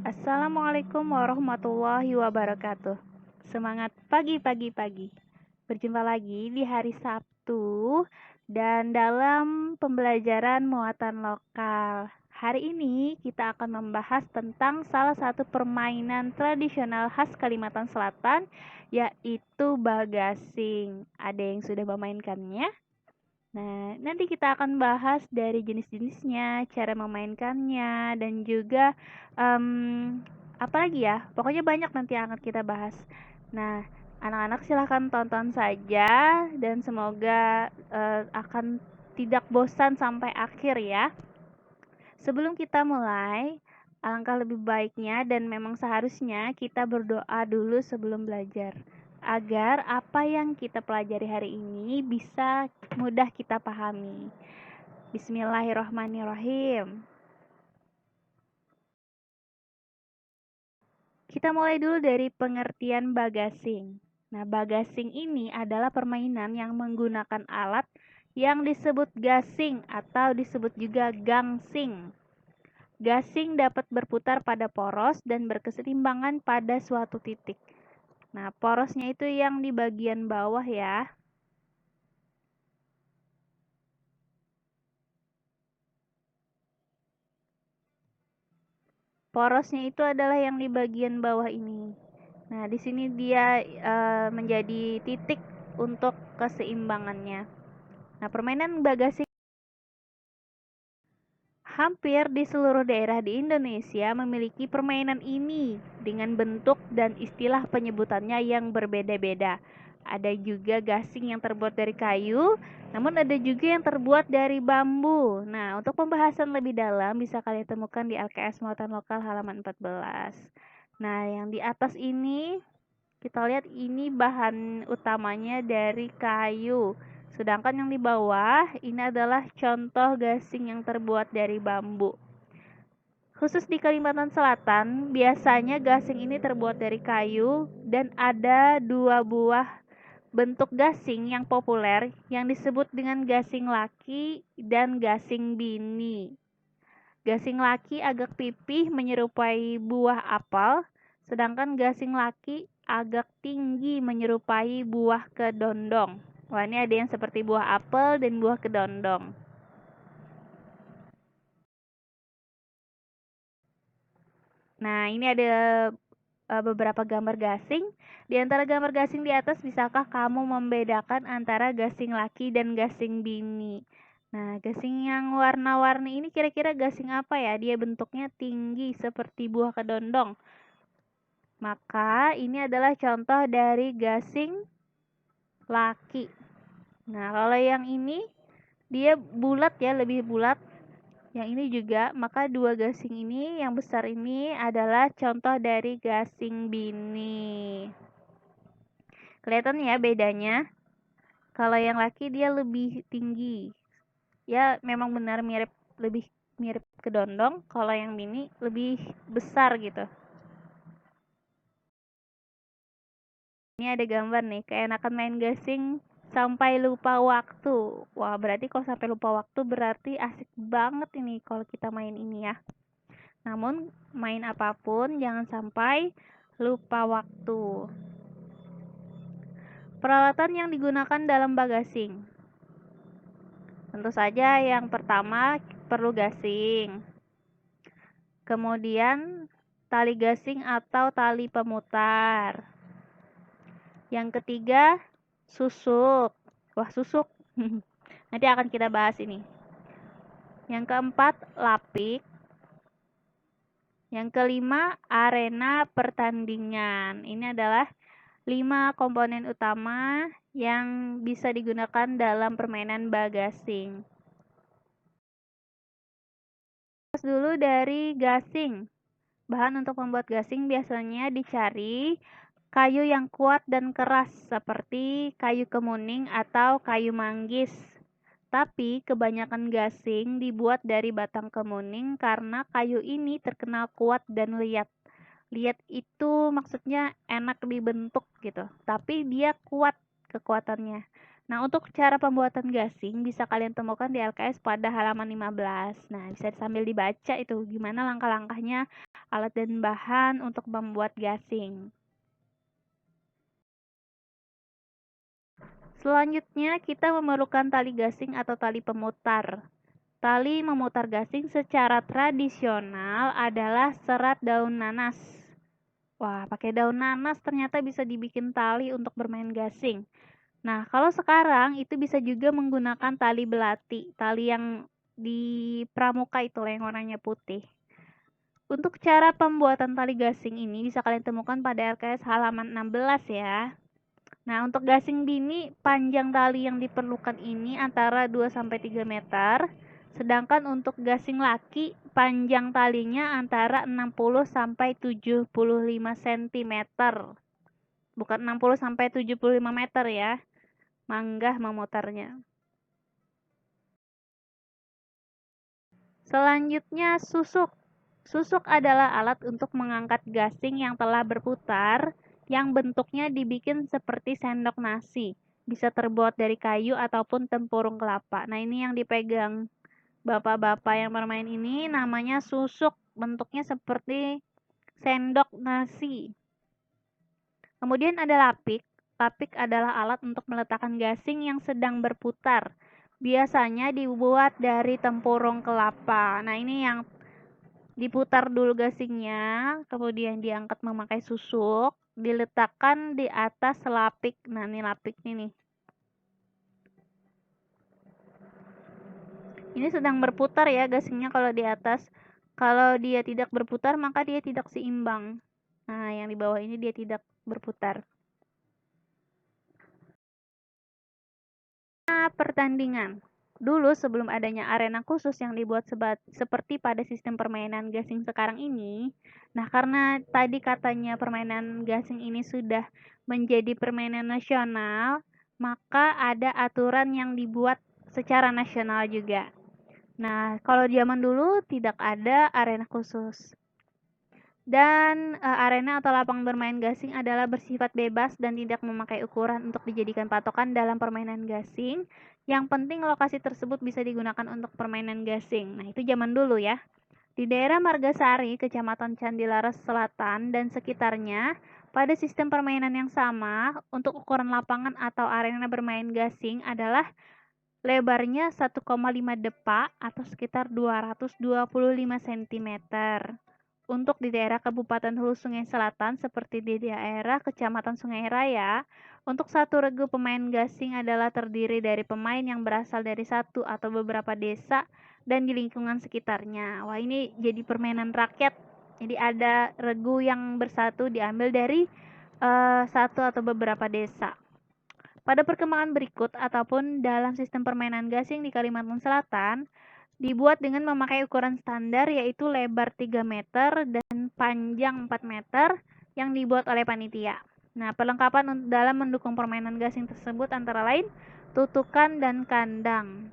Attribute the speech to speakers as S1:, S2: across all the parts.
S1: Assalamualaikum warahmatullahi wabarakatuh. Semangat pagi-pagi-pagi. Berjumpa lagi di hari Sabtu dan dalam pembelajaran muatan lokal. Hari ini kita akan membahas tentang salah satu permainan tradisional khas Kalimantan Selatan, yaitu bagasing. Ada yang sudah memainkannya? Nah, nanti kita akan bahas dari jenis-jenisnya, cara memainkannya, dan juga apa lagi ya? Pokoknya banyak nanti yang akan kita bahas. Nah, anak-anak silahkan tonton saja dan semoga akan tidak bosan sampai akhir ya. Sebelum kita mulai, alangkah lebih baiknya dan memang seharusnya kita berdoa dulu sebelum belajar, agar apa yang kita pelajari hari ini bisa mudah kita pahami. Bismillahirrahmanirrahim. Kita mulai dulu dari pengertian bagasing. Nah, bagasing ini adalah permainan yang menggunakan alat yang disebut gasing atau disebut juga gangsing. Gasing dapat berputar pada poros dan berkeseimbangan pada suatu titik. Nah, porosnya itu yang di bagian bawah ya. Porosnya itu adalah yang di bagian bawah ini. Nah, di sini dia menjadi titik untuk keseimbangannya. Nah, permainan bagasing hampir di seluruh daerah di Indonesia memiliki permainan ini dengan bentuk dan istilah penyebutannya yang berbeda-beda. Ada juga gasing yang terbuat dari kayu, namun ada juga yang terbuat dari bambu. Nah, untuk pembahasan lebih dalam bisa kalian temukan di LKS Muatan Lokal halaman 14. Nah, yang di atas ini kita lihat ini bahan utamanya dari kayu. Sedangkan yang di bawah ini adalah contoh gasing yang terbuat dari bambu. Khusus di Kalimantan Selatan, biasanya gasing ini terbuat dari kayu dan ada dua buah bentuk gasing yang populer yang disebut dengan gasing laki dan gasing bini. Gasing laki agak pipih menyerupai buah apel, sedangkan gasing laki agak tinggi menyerupai buah kedondong. Wah, ini ada yang seperti buah apel dan buah kedondong. Nah, ini ada beberapa gambar gasing. Di antara gambar gasing di atas, bisakah kamu membedakan antara gasing laki dan gasing bini? Nah, gasing yang warna-warni ini kira-kira gasing apa ya? Dia bentuknya tinggi seperti buah kedondong. Maka ini adalah contoh dari gasing laki. Nah, kalau yang ini dia bulat ya, lebih bulat. Yang ini juga, maka dua gasing ini yang besar ini adalah contoh dari gasing bini. Kelihatan ya bedanya. Kalau yang laki dia lebih tinggi. Ya, memang benar lebih mirip kedondong. Kalau yang bini lebih besar gitu. Ini ada gambar nih, keenakan main gasing sampai lupa waktu. Wah, berarti kalau sampai lupa waktu berarti asik banget ini kalau kita main ini ya. Namun, main apapun jangan sampai lupa waktu. Peralatan yang digunakan dalam bagasing. Tentu saja yang pertama perlu gasing. Kemudian tali gasing atau tali pemutar. Yang ketiga, susuk. Wah, susuk. Nanti akan kita bahas ini. Yang keempat, lapik. Yang kelima, arena pertandingan. Ini adalah 5 komponen utama yang bisa digunakan dalam permainan bagasing. Bahas dulu dari gasing. Bahan untuk membuat gasing biasanya dicari kayu yang kuat dan keras seperti kayu kemuning atau kayu manggis. Tapi kebanyakan gasing dibuat dari batang kemuning karena kayu ini terkenal kuat dan liat. Liat itu maksudnya enak dibentuk gitu, tapi dia kuat kekuatannya. Nah, untuk cara pembuatan gasing bisa kalian temukan di LKS pada halaman 15. Nah, bisa sambil dibaca itu gimana langkah-langkahnya, alat dan bahan untuk membuat gasing. Selanjutnya, kita memerlukan tali gasing atau tali pemutar. Tali memutar gasing secara tradisional adalah serat daun nanas. Wah, pakai daun nanas ternyata bisa dibikin tali untuk bermain gasing. Nah, kalau sekarang itu bisa juga menggunakan tali belati, tali yang di pramuka itu yang warnanya putih. Untuk cara pembuatan tali gasing ini bisa kalian temukan pada LKS halaman 16 ya. Nah, untuk gasing bini, panjang tali yang diperlukan ini antara 2-3 meter. Sedangkan untuk gasing laki, panjang talinya antara 60-75 cm. Bukan 60-75 meter ya. Manggah memutarnya. Selanjutnya susuk. Susuk adalah alat untuk mengangkat gasing yang telah berputar, yang bentuknya dibikin seperti sendok nasi. Bisa terbuat dari kayu ataupun tempurung kelapa. Nah, ini yang dipegang bapak-bapak yang bermain ini namanya susuk. Bentuknya seperti sendok nasi. Kemudian ada lapik. Lapik adalah alat untuk meletakkan gasing yang sedang berputar. Biasanya dibuat dari tempurung kelapa. Nah, ini yang diputar dulu gasingnya, kemudian diangkat memakai susuk, diletakkan di atas lapik. Nah, ini lapiknya nih. Ini sedang berputar ya gasingnya kalau di atas. Kalau dia tidak berputar, maka dia tidak seimbang. Nah, yang di bawah ini dia tidak berputar. Pertandingan. Dulu sebelum adanya arena khusus yang dibuat seperti pada sistem permainan gasing sekarang ini, nah karena tadi katanya permainan gasing ini sudah menjadi permainan nasional, maka ada aturan yang dibuat secara nasional juga. Nah, kalau zaman dulu tidak ada arena khusus. Dan arena atau lapangan bermain gasing adalah bersifat bebas dan tidak memakai ukuran untuk dijadikan patokan dalam permainan gasing. Yang penting lokasi tersebut bisa digunakan untuk permainan gasing. Nah, itu zaman dulu ya. Di daerah Margasari, Kecamatan Candilaras Selatan dan sekitarnya, pada sistem permainan yang sama, untuk ukuran lapangan atau arena bermain gasing adalah lebarnya 1,5 depa atau sekitar 225 cm. Untuk di daerah Kabupaten Hulu Sungai Selatan seperti di daerah Kecamatan Sungai Raya, untuk satu regu pemain gasing adalah terdiri dari pemain yang berasal dari satu atau beberapa desa dan di lingkungan sekitarnya. Wah, ini jadi permainan rakyat. Jadi ada regu yang bersatu diambil dari satu atau beberapa desa. Pada perkembangan berikut ataupun dalam sistem permainan gasing di Kalimantan Selatan, dibuat dengan memakai ukuran standar yaitu lebar 3 meter dan panjang 4 meter yang dibuat oleh panitia. Nah, perlengkapan dalam mendukung permainan gasing tersebut antara lain tutukan dan kandang.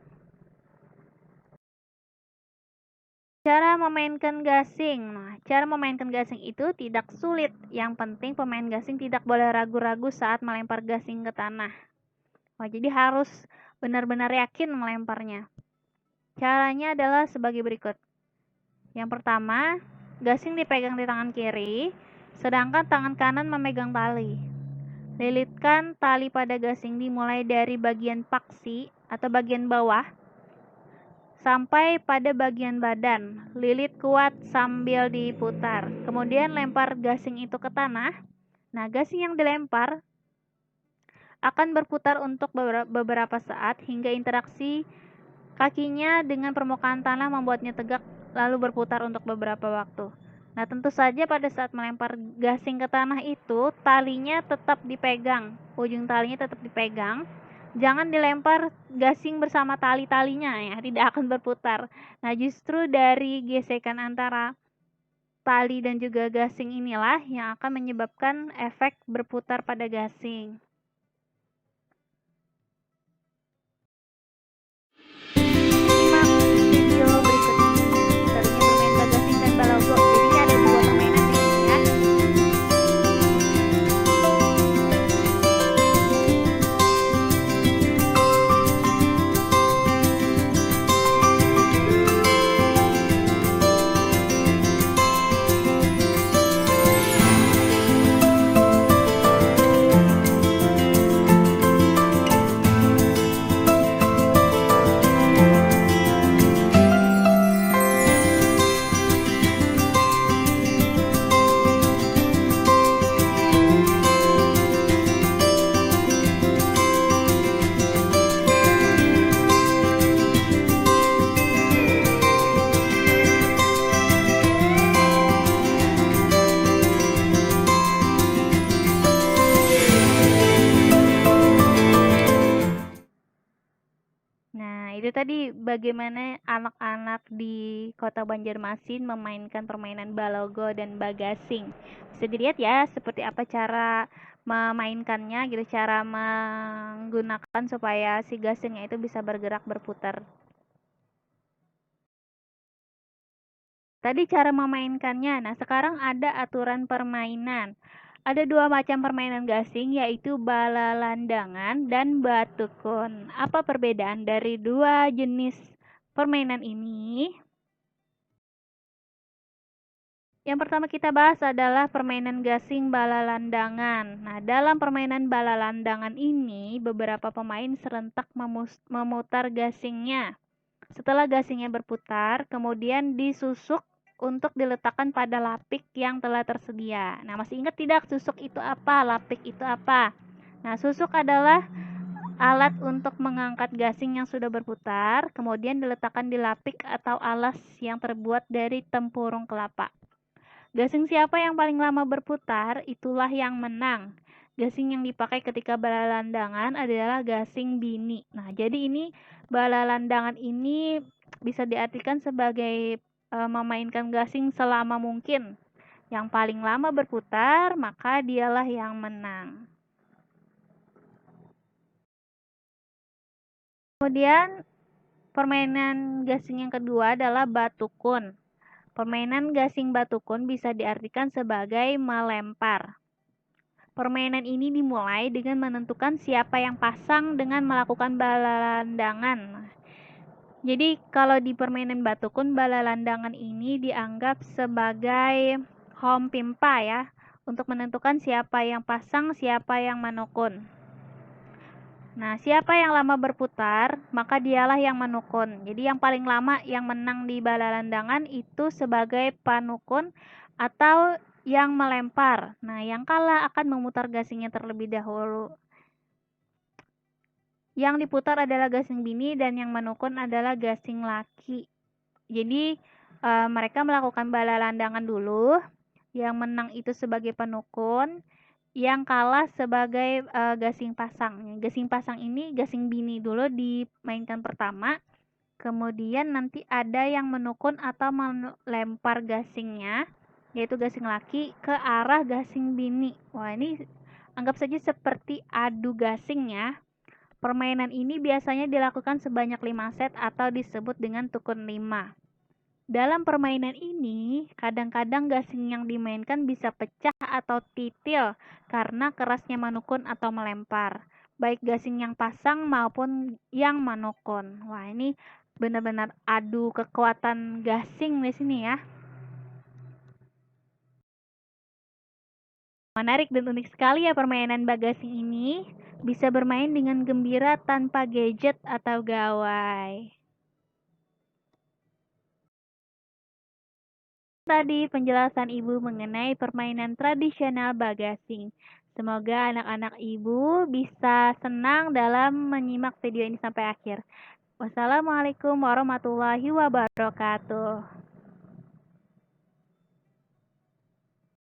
S1: Cara memainkan gasing. Nah, cara memainkan gasing itu tidak sulit. Yang penting pemain gasing tidak boleh ragu-ragu saat melempar gasing ke tanah. Wah, jadi harus benar-benar yakin melemparnya. Caranya adalah sebagai berikut. Yang pertama, gasing dipegang di tangan kiri, sedangkan tangan kanan memegang tali. Lilitkan tali pada gasing dimulai dari bagian paksi atau bagian bawah sampai pada bagian badan. Lilit kuat sambil diputar. Kemudian lempar gasing itu ke tanah. Nah, gasing yang dilempar akan berputar untuk beberapa saat hingga interaksi kakinya dengan permukaan tanah membuatnya tegak lalu berputar untuk beberapa waktu. Nah, tentu saja pada saat melempar gasing ke tanah itu, talinya tetap dipegang. Ujung talinya tetap dipegang. Jangan dilempar gasing bersama tali-talinya ya, tidak akan berputar. Nah, justru dari gesekan antara tali dan juga gasing inilah yang akan menyebabkan efek berputar pada gasing. bagaimana anak-anak di Kota Banjarmasin memainkan permainan balogo dan bagasing. Bisa dilihat ya seperti apa cara memainkannya gitu, cara menggunakan supaya si gasingnya itu bisa bergerak berputar. Tadi cara memainkannya. Nah, sekarang ada aturan permainan. Ada dua macam permainan gasing, yaitu bala landangan dan batukun. Apa perbedaan dari dua jenis permainan ini? Yang pertama kita bahas adalah permainan gasing bala landangan. Nah, dalam permainan bala landangan ini, beberapa pemain serentak memutar gasingnya. Setelah gasingnya berputar, kemudian disusuk untuk diletakkan pada lapik yang telah tersedia. Nah, masih ingat tidak susuk itu apa? Lapik itu apa? Nah, susuk adalah alat untuk mengangkat gasing yang sudah berputar, kemudian diletakkan di lapik atau alas yang terbuat dari tempurung kelapa. Gasing siapa yang paling lama berputar, itulah yang menang. Gasing yang dipakai ketika bala landangan adalah gasing bini. Nah, jadi ini bala landangan ini bisa diartikan sebagai memainkan gasing selama mungkin. Yang paling lama berputar, maka dialah yang menang. Kemudian, permainan gasing yang kedua adalah batukun. Permainan gasing batukun bisa diartikan sebagai melempar. Permainan ini dimulai dengan menentukan siapa yang pasang dengan melakukan bala landangan. Jadi kalau di permainan batukun, bala landangan ini dianggap sebagai home pimpa ya, untuk menentukan siapa yang pasang, siapa yang menukun. Nah, siapa yang lama berputar, maka dialah yang menukun. Jadi yang paling lama yang menang di bala landangan itu sebagai panukun atau yang melempar. Nah, yang kalah akan memutar gasingnya terlebih dahulu. Yang diputar adalah gasing bini dan yang menukun adalah gasing laki. Jadi mereka melakukan bala landangan dulu. Yang menang itu sebagai penukun, yang kalah sebagai gasing pasang. Gasing pasang ini gasing bini dulu dimainkan pertama. Kemudian nanti ada yang menukun atau melempar gasingnya, yaitu gasing laki ke arah gasing bini. Wah, ini anggap saja seperti adu gasing ya. Permainan ini biasanya dilakukan sebanyak 5 set atau disebut dengan tukun 5. Dalam permainan ini, kadang-kadang gasing yang dimainkan bisa pecah atau titil karena kerasnya menukun atau melempar, baik gasing yang pasang maupun yang menukun. Wah, ini benar-benar adu kekuatan gasing di sini ya. Menarik dan unik sekali ya permainan bagasing ini. Bisa bermain dengan gembira tanpa gadget atau gawai. Tadi penjelasan Ibu mengenai permainan tradisional bagasing. Semoga anak-anak Ibu bisa senang dalam menyimak video ini sampai akhir. Wassalamualaikum warahmatullahi wabarakatuh.